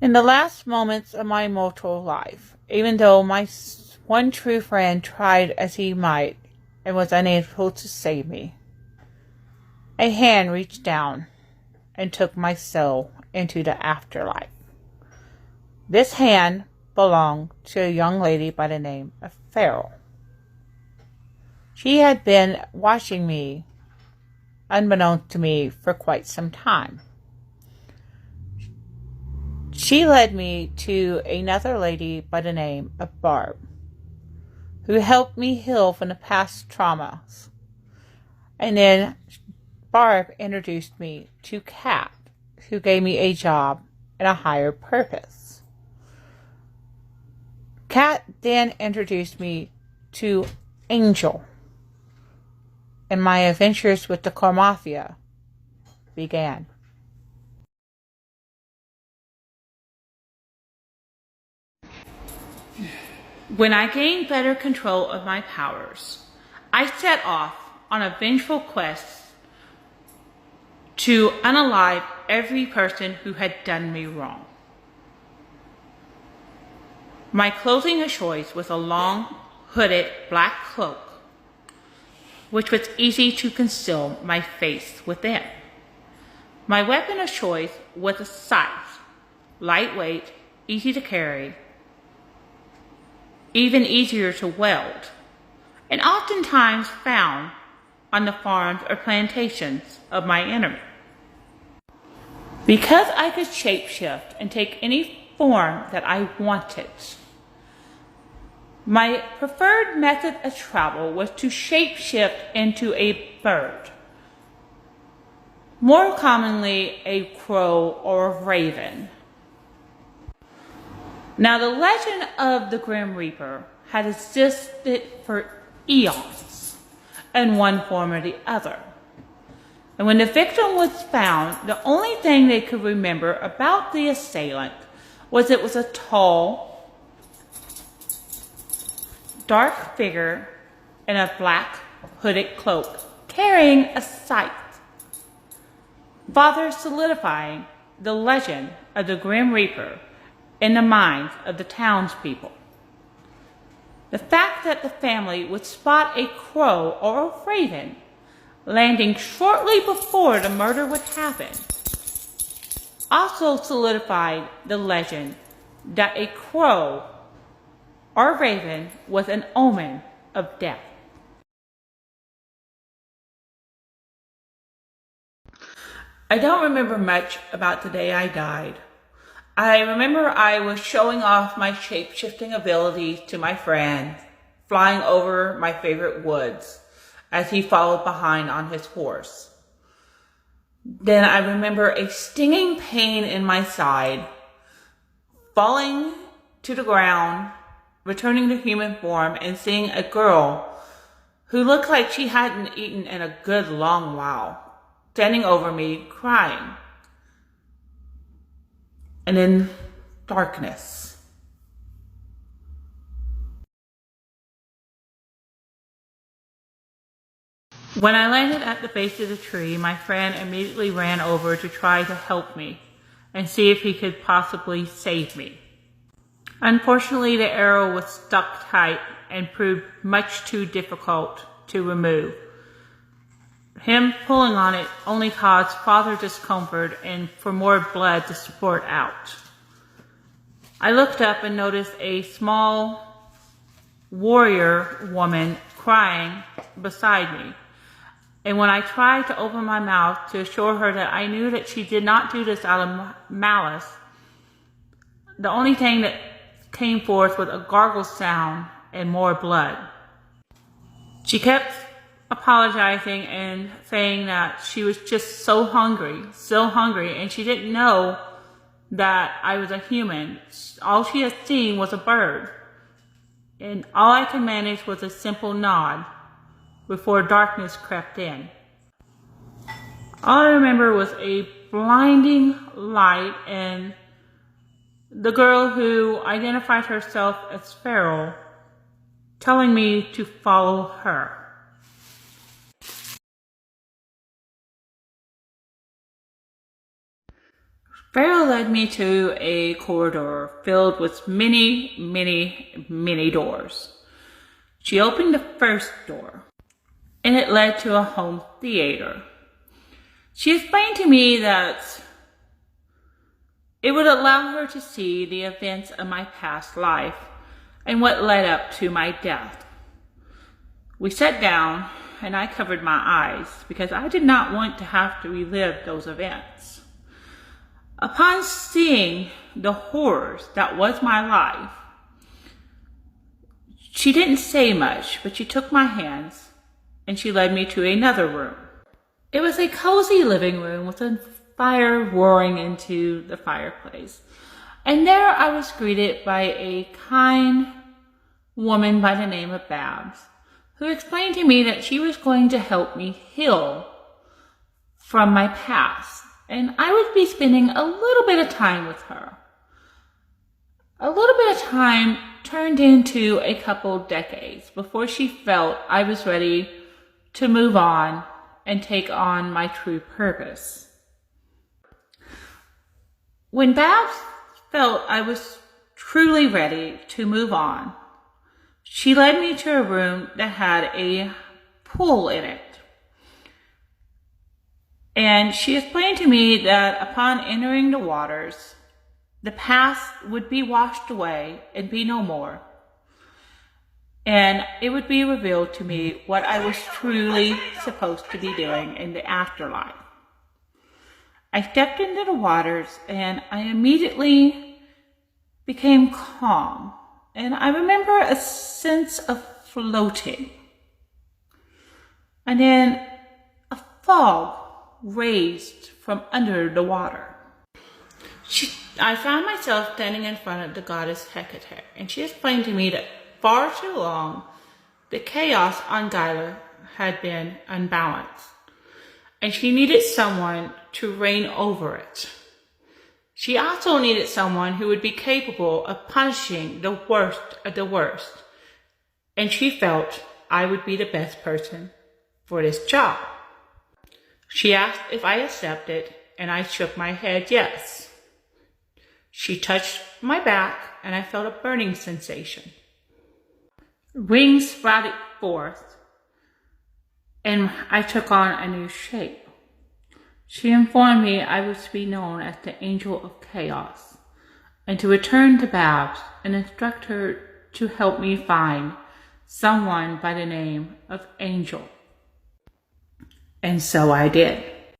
In the last moments of my mortal life, even though my one true friend tried as he might and was unable to save me, a hand reached down and took my soul into the afterlife. This hand belonged to a young lady by the name of Farrell. She had been watching me, unbeknownst to me, for quite some time. She led me to another lady by the name of Barb, who helped me heal from the past traumas. And then Barb introduced me to Kat, who gave me a job and a higher purpose. Kat then introduced me to Angel, and my adventures with the Karmafia began. When I gained better control of my powers, I set off on a vengeful quest to unalive every person who had done me wrong. My clothing of choice was a long, hooded black cloak, which was easy to conceal my face within. My weapon of choice was a scythe, lightweight, easy to carry, even easier to weld, and oftentimes found on the farms or plantations of my enemy. Because I could shapeshift and take any form that I wanted, my preferred method of travel was to shapeshift into a bird, more commonly a crow or a raven. Now, the legend of the Grim Reaper had existed for eons in one form or the other. And when the victim was found, the only thing they could remember about the assailant was it was a tall, dark figure in a black hooded cloak carrying a scythe, further solidifying the legend of the Grim Reaper in the minds of the townspeople. The fact that the family would spot a crow or a raven landing shortly before the murder would happen also solidified the legend that a crow or raven was an omen of death. I don't remember much about the day I died. I remember I was showing off my shape-shifting abilities to my friend, flying over my favorite woods as he followed behind on his horse. Then I remember a stinging pain in my side, falling to the ground, returning to human form, and seeing a girl who looked like she hadn't eaten in a good long while, standing over me, crying. And then darkness. When I landed at the base of the tree, my friend immediately ran over to try to help me and see if he could possibly save me. Unfortunately, the arrow was stuck tight and proved much too difficult to remove. Him pulling on it only caused further discomfort and for more blood to spurt out. I looked up and noticed a small warrior woman crying beside me. And when I tried to open my mouth to assure her that I knew that she did not do this out of malice, the only thing that came forth was a gargle sound and more blood. She kept apologizing and saying that she was just so hungry, and she didn't know that I was a human. All she had seen was a bird, and all I could manage was a simple nod before darkness crept in. All I remember was a blinding light and the girl who identified herself as Farrell telling me to follow her. Pharaoh led me to a corridor filled with many, many, many doors. She opened the first door, and it led to a home theater. She explained to me that it would allow her to see the events of my past life and what led up to my death. We sat down, and I covered my eyes because I did not want to have to relive those events. Upon seeing the horrors that was my life, she didn't say much, but she took my hands and she led me to another room. It was a cozy living room with a fire roaring into the fireplace. And there I was greeted by a kind woman by the name of Babs, who explained to me that she was going to help me heal from my past. And I would be spending a little bit of time with her. A little bit of time turned into a couple decades before she felt I was ready to move on and take on my true purpose. When Babs felt I was truly ready to move on, she led me to a room that had a pool in it. And she explained to me that upon entering the waters, the past would be washed away and be no more. And it would be revealed to me what I was truly supposed to be doing in the afterlife. I stepped into the waters and I immediately became calm. And I remember a sense of floating. And then a fog raised from under the water. I found myself standing in front of the goddess Hecate, and she explained to me that far too long the chaos on Gyla had been unbalanced, and she needed someone to reign over it. She also needed someone who would be capable of punishing the worst of the worst, and she felt I would be the best person for this job. She asked if I accepted, and I shook my head yes. She touched my back, and I felt a burning sensation. Wings sprouted forth, and I took on a new shape. She informed me I was to be known as the Angel of Chaos, and to return to Babs and instruct her to help me find someone by the name of Angel. And so I did.